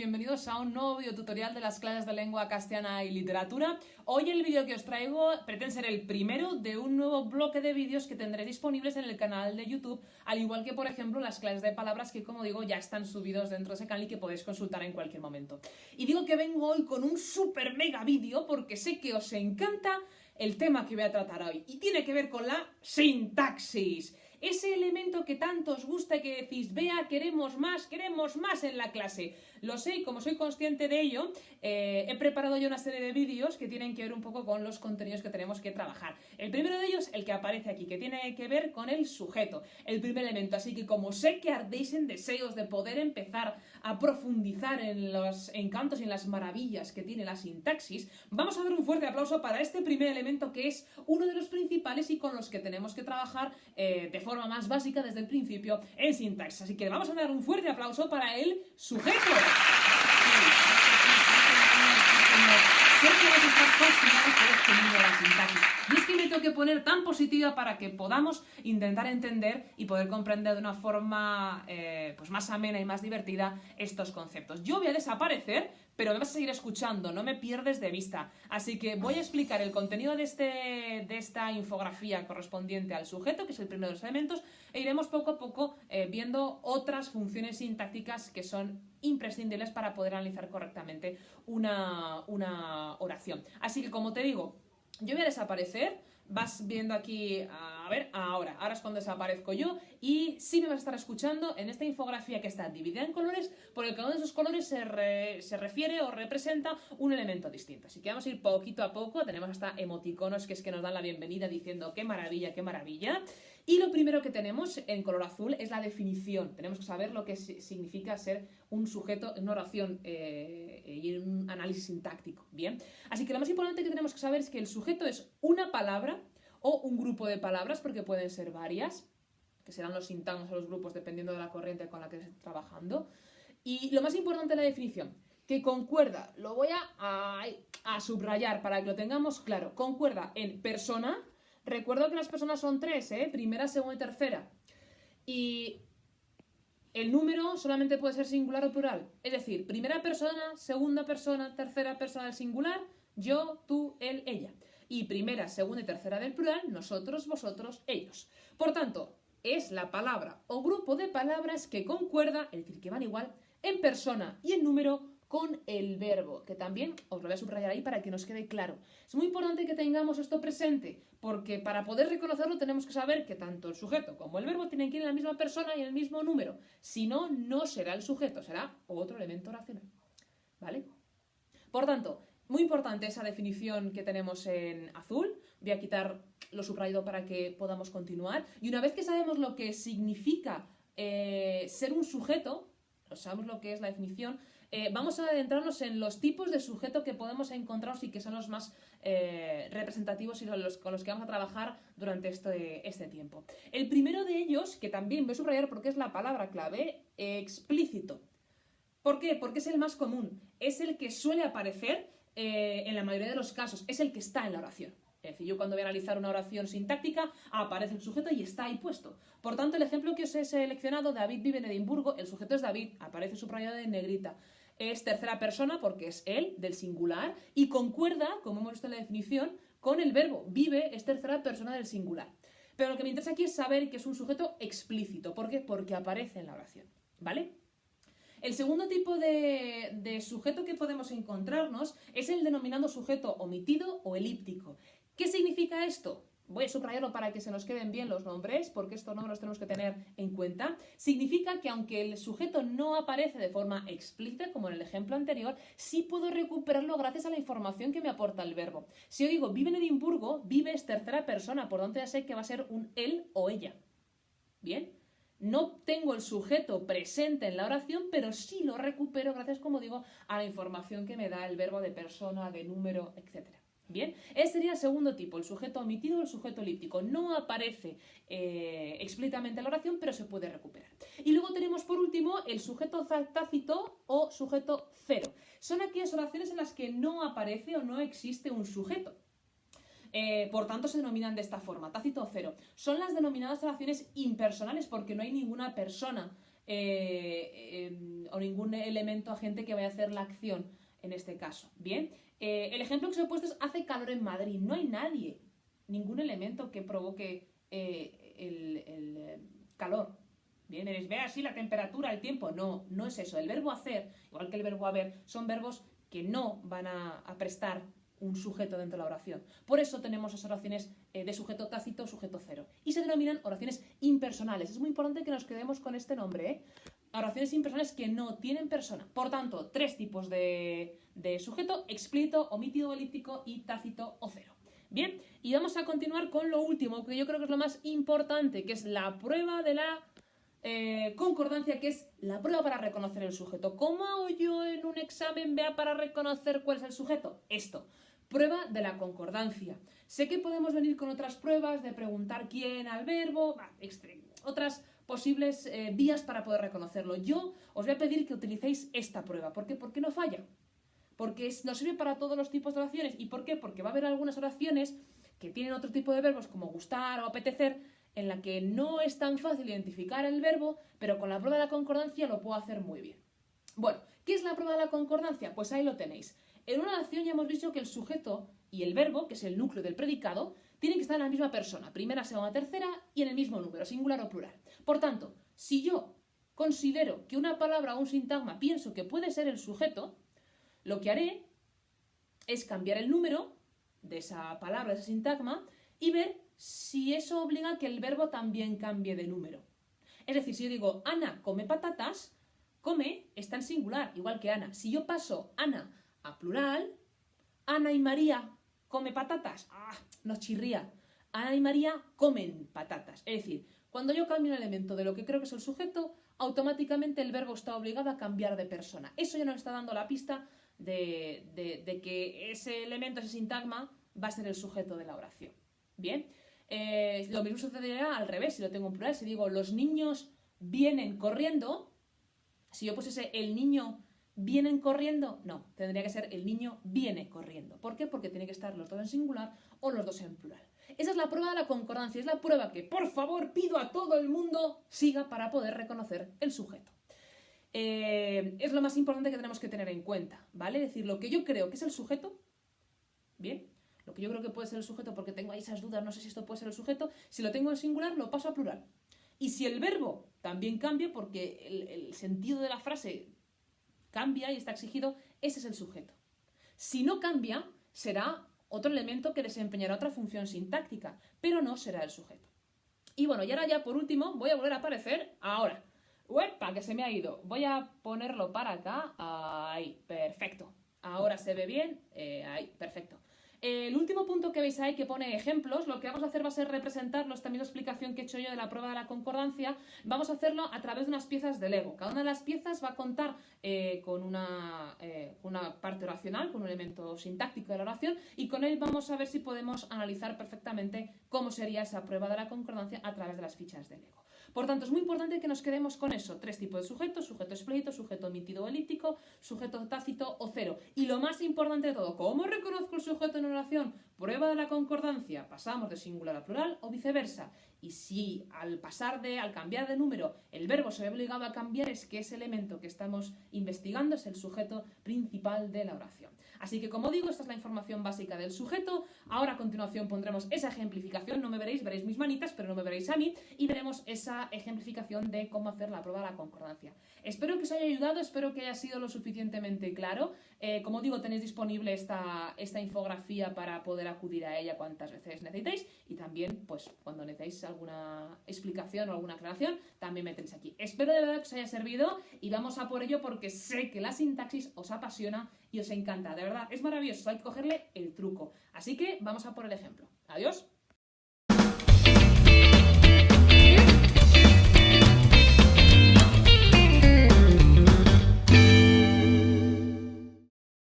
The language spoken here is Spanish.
bienvenidos a un nuevo videotutorial de las clases de lengua castellana y literatura. Hoy el vídeo que os traigo pretende ser el primero de un nuevo bloque de vídeos que tendré disponibles en el canal de YouTube, al igual que, por ejemplo, las clases de palabras que, como digo, ya están subidos dentro de ese canal y que podéis consultar en cualquier momento. Y digo que vengo hoy con un super mega vídeo porque sé que os encanta el tema que voy a tratar hoy y tiene que ver con la sintaxis. Ese elemento que tanto os gusta y que decís, vea, queremos más en la clase. Lo sé y como soy consciente de ello, he preparado yo una serie de vídeos que tienen que ver un poco con los contenidos que tenemos que trabajar. El primero de ellos, el que aparece aquí, que tiene que ver con el sujeto, el primer elemento. Así que como sé que ardéis en deseos de poder empezar a profundizar en los encantos y en las maravillas que tiene la sintaxis, vamos a dar un fuerte aplauso para este primer elemento que es uno de los principales y con los que tenemos que trabajar de forma más básica desde el principio en sintaxis. Así que vamos a dar un fuerte aplauso para el sujeto. Sé que vais a estar fascinados por este mundo de la sintaxis. Y es que me tengo que poner tan positiva para que podamos intentar entender y poder comprender de una forma pues más amena y más divertida estos conceptos. Yo voy a desaparecer, pero me vas a seguir escuchando, no me pierdes de vista. Así que voy a explicar el contenido de esta infografía correspondiente al sujeto, que es el primero de los elementos, e iremos poco a poco viendo otras funciones sintácticas que son imprescindibles para poder analizar correctamente una oración. Así que, como te digo, yo voy a desaparecer, vas viendo aquí, a ver, ahora es cuando desaparezco yo y sí me vas a estar escuchando en esta infografía que está dividida en colores, porque cada uno de esos colores se refiere o representa un elemento distinto. Así que vamos a ir poquito a poco, tenemos hasta emoticonos que es que nos dan la bienvenida diciendo ¡qué maravilla, qué maravilla! Y lo primero que tenemos en color azul es la definición. Tenemos que saber lo que significa ser un sujeto en una oración y en un análisis sintáctico. Bien, así que lo más importante que tenemos que saber es que el sujeto es una palabra o un grupo de palabras, porque pueden ser varias, que serán los sintagmas o los grupos dependiendo de la corriente con la que esté trabajando. Y lo más importante de la definición, que concuerda, lo voy a subrayar para que lo tengamos claro, concuerda en persona. Recuerdo que las personas son tres, primera, segunda y tercera. Y el número solamente puede ser singular o plural. Es decir, primera persona, segunda persona, tercera persona del singular, yo, tú, él, ella. Y primera, segunda y tercera del plural, nosotros, vosotros, ellos. Por tanto, es la palabra o grupo de palabras que concuerda, es decir, que van igual, en persona y en número con el verbo, que también os lo voy a subrayar ahí para que nos quede claro. Es muy importante que tengamos esto presente, porque para poder reconocerlo tenemos que saber que tanto el sujeto como el verbo tienen que ir en la misma persona y en el mismo número. Si no, no será el sujeto, será otro elemento oracional. ¿Vale? Por tanto, muy importante esa definición que tenemos en azul. Voy a quitar lo subrayado para que podamos continuar. Y una vez que sabemos lo que significa ser un sujeto, sabemos lo que es la definición, vamos a adentrarnos en los tipos de sujeto que podemos encontrar y que son los más representativos y con los que vamos a trabajar durante este tiempo. El primero de ellos, que también voy a subrayar porque es la palabra clave, explícito. ¿Por qué? Porque es el más común, es el que suele aparecer en la mayoría de los casos, es el que está en la oración. Es decir, yo cuando voy a analizar una oración sintáctica, aparece el sujeto y está ahí puesto. Por tanto, el ejemplo que os he seleccionado, David vive en Edimburgo, el sujeto es David, aparece subrayado en negrita. Es tercera persona porque es él, del singular, y concuerda, como hemos visto en la definición, con el verbo. Vive es tercera persona del singular. Pero lo que me interesa aquí es saber que es un sujeto explícito. ¿Por qué? Porque aparece en la oración. ¿Vale? El segundo tipo de sujeto que podemos encontrarnos es el denominado sujeto omitido o elíptico. ¿Qué significa esto? Voy a subrayarlo para que se nos queden bien los nombres, porque estos nombres los tenemos que tener en cuenta. Significa que aunque el sujeto no aparece de forma explícita, como en el ejemplo anterior, sí puedo recuperarlo gracias a la información que me aporta el verbo. Si yo digo, vive en Edimburgo, vive es tercera persona, por tanto ya sé que va a ser un él o ella. ¿Bien? No tengo el sujeto presente en la oración, pero sí lo recupero gracias, como digo, a la información que me da el verbo de persona, de número, etc. Bien, ese sería el segundo tipo, el sujeto omitido o el sujeto elíptico. No aparece explícitamente en la oración, pero se puede recuperar. Y luego tenemos por último el sujeto tácito o sujeto cero. Son aquellas oraciones en las que no aparece o no existe un sujeto. Por tanto, se denominan de esta forma, tácito o cero. Son las denominadas oraciones impersonales porque no hay ninguna persona o ningún elemento agente que vaya a hacer la acción en este caso. Bien, el ejemplo que os he puesto es hace calor en Madrid. No hay nadie, ningún elemento que provoque el calor. Bien, ve así la temperatura, el tiempo. No, no es eso. El verbo hacer, igual que el verbo haber, son verbos que no van a prestar un sujeto dentro de la oración. Por eso tenemos esas oraciones de sujeto tácito, sujeto cero. Y se denominan oraciones impersonales. Es muy importante que nos quedemos con este nombre, ¿eh? Oraciones impersonales que no tienen persona. Por tanto, 3 tipos de sujeto: explícito, omitido, elíptico y tácito o cero. Bien, y vamos a continuar con lo último, que yo creo que es lo más importante, que es la prueba de la concordancia, que es la prueba para reconocer el sujeto. ¿Cómo hago yo en un examen BEA para reconocer cuál es el sujeto? Esto, prueba de la concordancia. Sé que podemos venir con otras pruebas de preguntar quién al verbo, otras posibles vías para poder reconocerlo. Yo os voy a pedir que utilicéis esta prueba. ¿Por qué? Porque no falla. Porque nos sirve para todos los tipos de oraciones. ¿Y por qué? Porque va a haber algunas oraciones que tienen otro tipo de verbos, como gustar o apetecer, en la que no es tan fácil identificar el verbo, pero con la prueba de la concordancia lo puedo hacer muy bien. Bueno, ¿qué es la prueba de la concordancia? Pues ahí lo tenéis. En una oración ya hemos dicho que el sujeto y el verbo, que es el núcleo del predicado, tienen que estar en la misma persona, primera, segunda, tercera, y en el mismo número, singular o plural. Por tanto, si yo considero que una palabra o un sintagma pienso que puede ser el sujeto, lo que haré es cambiar el número de esa palabra, de ese sintagma, y ver si eso obliga a que el verbo también cambie de número. Es decir, si yo digo Ana come patatas, come está en singular, igual que Ana. Si yo paso Ana a plural, Ana y María come patatas, nos chirría. Ana y María comen patatas. Es decir, cuando yo cambio un elemento de lo que creo que es el sujeto, automáticamente el verbo está obligado a cambiar de persona. Eso ya nos está dando la pista de que ese elemento, ese sintagma, va a ser el sujeto de la oración. Bien, lo mismo sucederá al revés, si lo tengo en plural. Si digo los niños vienen corriendo, si yo pusiese el niño vienen corriendo, no, tendría que ser el niño viene corriendo. ¿Por qué? Porque tiene que estar los dos en singular o los dos en plural. Esa es la prueba de la concordancia, es la prueba que, por favor, pido a todo el mundo siga para poder reconocer el sujeto. Es lo más importante que tenemos que tener en cuenta, ¿vale? Es decir, lo que yo creo que es el sujeto, bien, lo que yo creo que puede ser el sujeto, porque tengo ahí esas dudas, no sé si esto puede ser el sujeto, si lo tengo en singular, lo paso a plural. Y si el verbo también cambia, porque el sentido de la frase cambia y está exigido, ese es el sujeto. Si no cambia, será otro elemento que desempeñará otra función sintáctica, pero no será el sujeto. Y bueno, y ahora ya por último, voy a volver a aparecer ahora. ¡Uepa! Que se me ha ido. Voy a ponerlo para acá. Ahí, perfecto. Ahora se ve bien. Ahí, perfecto. El último punto que veis ahí que pone ejemplos, lo que vamos a hacer va a ser representarlo, esta misma explicación que he hecho yo de la prueba de la concordancia, vamos a hacerlo a través de unas piezas de Lego. Cada una de las piezas va a contar con una parte oracional, con un elemento sintáctico de la oración, y con él vamos a ver si podemos analizar perfectamente cómo sería esa prueba de la concordancia a través de las fichas de Lego. Por tanto, es muy importante que nos quedemos con eso. 3 tipos de sujetos: sujeto explícito, sujeto omitido o elíptico, sujeto tácito o cero. Y lo más importante de todo, ¿cómo reconozco el sujeto en oración? Prueba de la concordancia. Pasamos de singular a plural o viceversa. Y si al cambiar de número el verbo se ve obligado a cambiar, es que ese elemento que estamos investigando es el sujeto principal de la oración. Así que, como digo, esta es la información básica del sujeto. Ahora a continuación pondremos esa ejemplificación. No me veréis mis manitas, pero no me veréis a mí. Y veremos esa ejemplificación de cómo hacer la prueba de la concordancia. Espero que os haya ayudado, espero que haya sido lo suficientemente claro. Como digo, tenéis disponible esta infografía para poder acudir a ella cuantas veces necesitéis. Y también, pues, cuando necesitéis alguna explicación o alguna aclaración, también me tenéis aquí. Espero de verdad que os haya servido y vamos a por ello, porque sé que la sintaxis os apasiona y os encanta. De verdad, es maravilloso, hay que cogerle el truco. Así que vamos a por el ejemplo. Adiós.